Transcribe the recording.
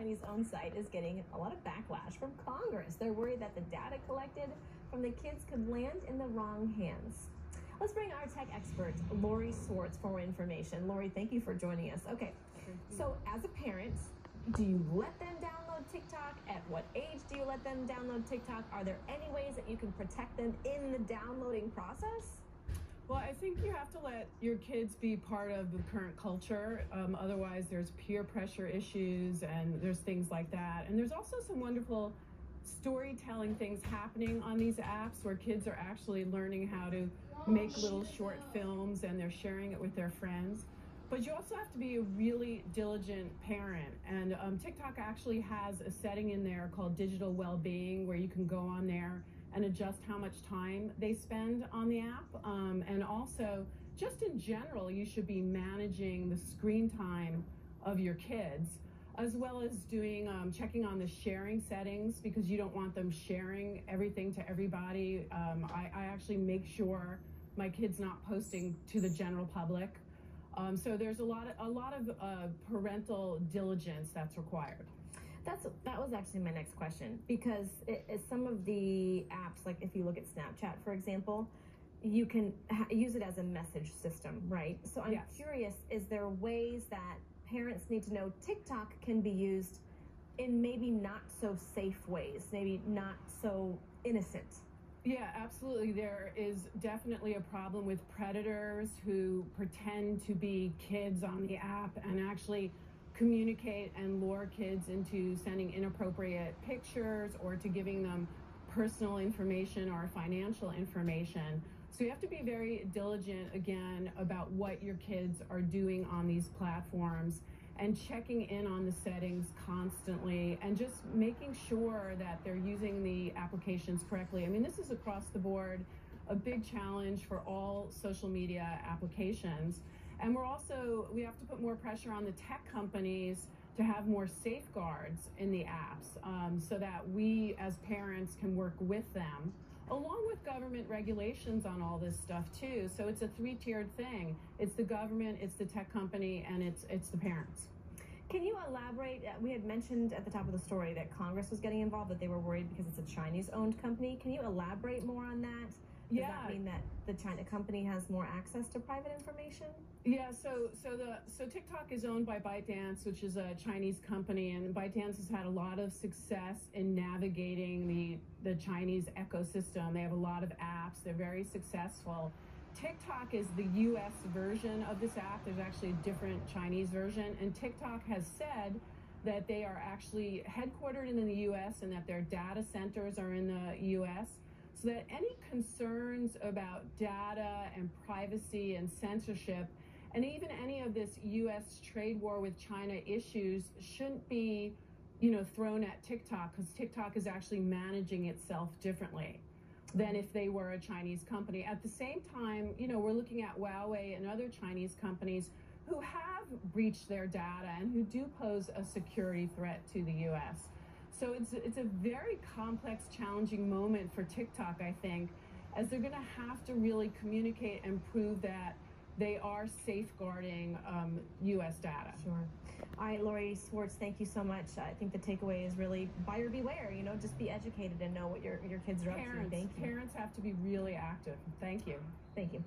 Chinese-owned site is getting a lot of backlash from Congress. They're worried that the data collected from the kids could land in the wrong hands. Let's bring our tech expert, Lori Swartz, for more information. Lori, thank you for joining us. Okay, so as a parent, do you let them download TikTok? At what age do you let them download TikTok? Are there any ways that you can protect them in the downloading process? Well, I think you have to let your kids be part of the current culture. Otherwise, there's peer pressure issues and there's things like that. And there's also some wonderful storytelling things happening on these apps where kids are actually learning how to make little short films and they're sharing it with their friends. But you also have to be a really diligent parent. And TikTok actually has a setting in there called digital well-being where you can go on there and adjust how much time they spend on the app. And also, just in general, you should be managing the screen time of your kids, as well as doing checking on the sharing settings, because you don't want them sharing everything to everybody. I actually make sure my kid's not posting to the general public. So there's a lot of parental diligence that's required. That was actually my next question, because some of the apps, like if you look at Snapchat, for example, you can use it as a message system, right? So I'm curious, is there ways that parents need to know TikTok can be used in maybe not so safe ways, maybe not so innocent? Yeah, absolutely. There is definitely a problem with predators who pretend to be kids on the app and actually communicate and lure kids into sending inappropriate pictures or to giving them personal information or financial information. So you have to be very diligent, again, about what your kids are doing on these platforms and checking in on the settings constantly and just making sure that they're using the applications correctly. I mean, this is across the board a big challenge for all social media applications. And we have to put more pressure on the tech companies to have more safeguards in the apps so that we as parents can work with them, along with government regulations on all this stuff too. So it's a three-tiered thing. It's the government, it's the tech company, and it's the parents. Can you elaborate? We had mentioned at the top of the story that Congress was getting involved, that they were worried because it's a Chinese-owned company. Can you elaborate more on that? Does that mean that the China company has more access to private information? Yeah, so TikTok is owned by ByteDance, which is a Chinese company, and ByteDance has had a lot of success in navigating the Chinese ecosystem. They have a lot of apps. They're very successful. TikTok is the US version of this app. There's actually a different Chinese version, and TikTok has said that they are actually headquartered in the US and that their data centers are in the US. So that any concerns about data and privacy and censorship and even any of this U.S. trade war with China issues shouldn't be, thrown at TikTok, because TikTok is actually managing itself differently than if they were a Chinese company. At the same time, we're looking at Huawei and other Chinese companies who have breached their data and who do pose a security threat to the U.S. So it's a very complex, challenging moment for TikTok, I think, as they're going to have to really communicate and prove that they are safeguarding U.S. data. Sure. All right, Lori Swartz, thank you so much. I think the takeaway is really buyer beware. Just be educated and know what your kids are up to. Thank you. Parents have to be really active. Thank you. Thank you.